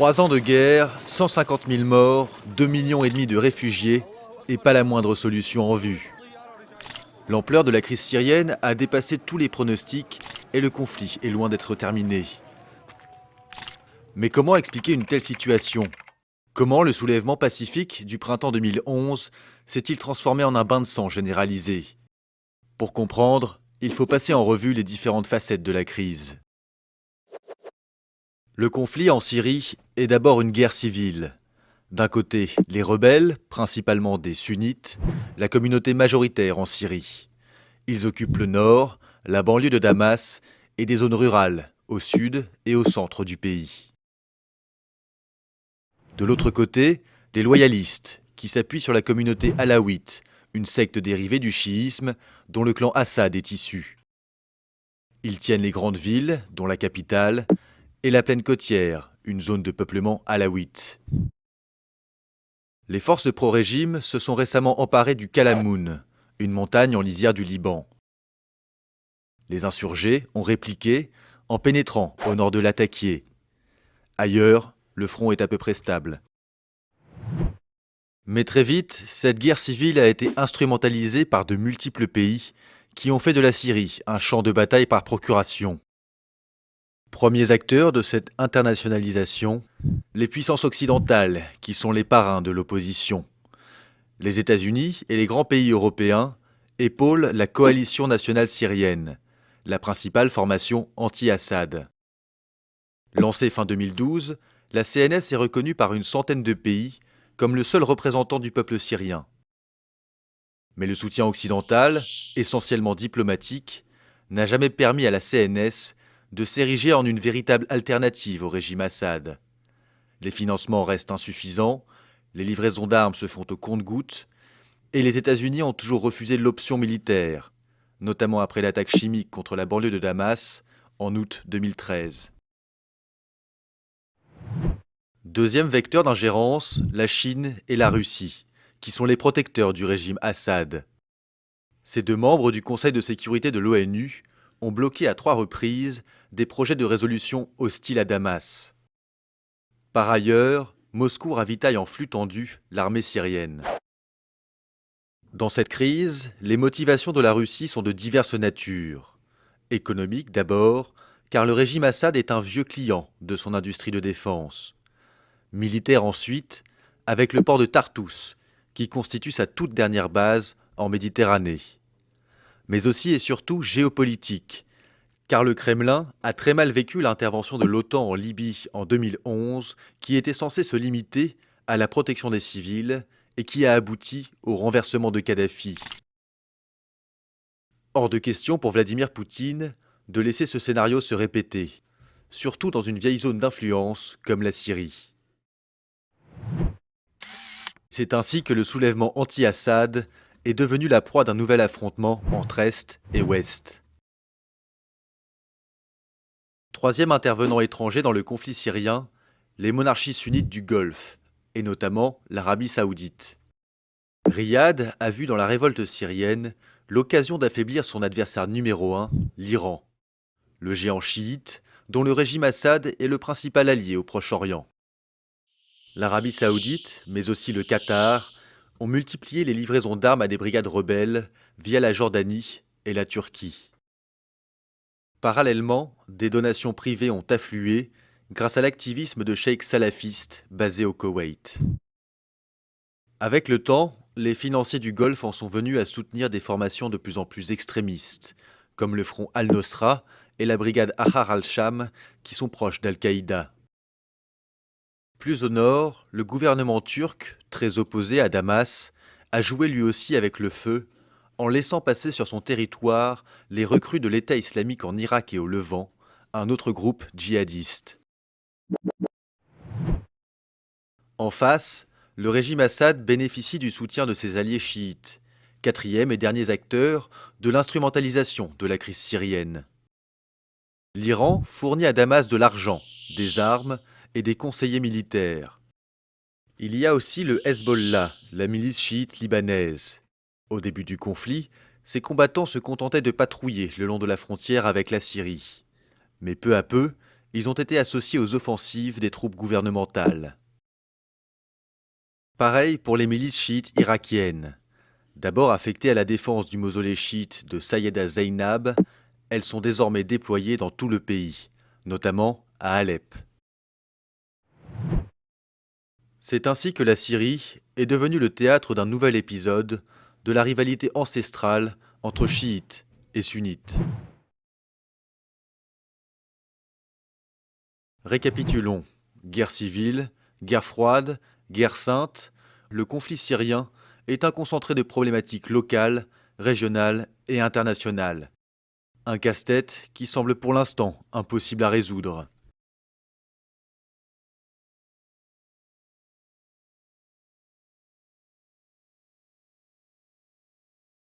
3 ans de guerre, 150 000 morts, 2,5 millions de réfugiés et pas la moindre solution en vue. L'ampleur de la crise syrienne a dépassé tous les pronostics et le conflit est loin d'être terminé. Mais comment expliquer une telle situation? Comment le soulèvement pacifique du printemps 2011 s'est-il transformé en un bain de sang généralisé? Pour comprendre, il faut passer en revue les différentes facettes de la crise. Le conflit en Syrie est d'abord une guerre civile. D'un côté, les rebelles, principalement des sunnites, la communauté majoritaire en Syrie. Ils occupent le nord, la banlieue de Damas et des zones rurales, au sud et au centre du pays. De l'autre côté, les loyalistes, qui s'appuient sur la communauté alaouite, une secte dérivée du chiisme dont le clan Assad est issu. Ils tiennent les grandes villes, dont la capitale, et la plaine côtière, une zone de peuplement alaouite. Les forces pro-régime se sont récemment emparées du Kalamoun, une montagne en lisière du Liban. Les insurgés ont répliqué en pénétrant au nord de Latakié. Ailleurs, le front est à peu près stable. Mais très vite, cette guerre civile a été instrumentalisée par de multiples pays qui ont fait de la Syrie un champ de bataille par procuration. Premiers acteurs de cette internationalisation, les puissances occidentales, qui sont les parrains de l'opposition. Les États-Unis et les grands pays européens épaulent la coalition nationale syrienne, la principale formation anti-Assad. Lancée fin 2012, la CNS est reconnue par une centaine de pays comme le seul représentant du peuple syrien. Mais le soutien occidental, essentiellement diplomatique, n'a jamais permis à la CNS de s'ériger en une véritable alternative au régime Assad. Les financements restent insuffisants, les livraisons d'armes se font au compte-gouttes, et les États-Unis ont toujours refusé l'option militaire, notamment après l'attaque chimique contre la banlieue de Damas en août 2013. Deuxième vecteur d'ingérence, la Chine et la Russie, qui sont les protecteurs du régime Assad. Ces deux membres du Conseil de sécurité de l'ONU ont bloqué à 3 reprises des projets de résolution hostiles à Damas. Par ailleurs, Moscou ravitaille en flux tendu l'armée syrienne. Dans cette crise, les motivations de la Russie sont de diverses natures. Économique d'abord, car le régime Assad est un vieux client de son industrie de défense. Militaire ensuite, avec le port de Tartous, qui constitue sa toute dernière base en Méditerranée. Mais aussi et surtout géopolitique, car le Kremlin a très mal vécu l'intervention de l'OTAN en Libye en 2011, qui était censée se limiter à la protection des civils et qui a abouti au renversement de Kadhafi. Hors de question pour Vladimir Poutine de laisser ce scénario se répéter, surtout dans une vieille zone d'influence comme la Syrie. C'est ainsi que le soulèvement anti-Assad est devenu la proie d'un nouvel affrontement entre Est et Ouest. Troisième intervenant étranger dans le conflit syrien, les monarchies sunnites du Golfe, et notamment l'Arabie saoudite. Riyad a vu dans la révolte syrienne l'occasion d'affaiblir son adversaire numéro 1, l'Iran, le géant chiite dont le régime Assad est le principal allié au Proche-Orient. L'Arabie saoudite, mais aussi le Qatar, ont multiplié les livraisons d'armes à des brigades rebelles via la Jordanie et la Turquie. Parallèlement, des donations privées ont afflué grâce à l'activisme de cheikh salafistes basés au Koweït. Avec le temps, les financiers du Golfe en sont venus à soutenir des formations de plus en plus extrémistes, comme le front Al-Nosra et la brigade Ahrar al-Sham, qui sont proches d'Al-Qaïda. Plus au nord, le gouvernement turc, très opposé à Damas, a joué lui aussi avec le feu, en laissant passer sur son territoire les recrues de l'État islamique en Irak et au Levant, un autre groupe djihadiste. En face, le régime Assad bénéficie du soutien de ses alliés chiites, quatrième et derniers acteurs de l'instrumentalisation de la crise syrienne. L'Iran fournit à Damas de l'argent, des armes et des conseillers militaires. Il y a aussi le Hezbollah, la milice chiite libanaise. Au début du conflit, ces combattants se contentaient de patrouiller le long de la frontière avec la Syrie. Mais peu à peu, Ils ont été associés aux offensives des troupes gouvernementales. Pareil pour les milices chiites irakiennes. D'abord affectées à la défense du mausolée chiite de Sayyeda Zainab, elles sont désormais déployées dans tout le pays, notamment à Alep. C'est ainsi que la Syrie est devenue le théâtre d'un nouvel épisode de la rivalité ancestrale entre chiites et sunnites. Récapitulons. Guerre civile, guerre froide, guerre sainte, le conflit syrien est un concentré de problématiques locales, régionales et internationales. Un casse-tête qui semble pour l'instant impossible à résoudre.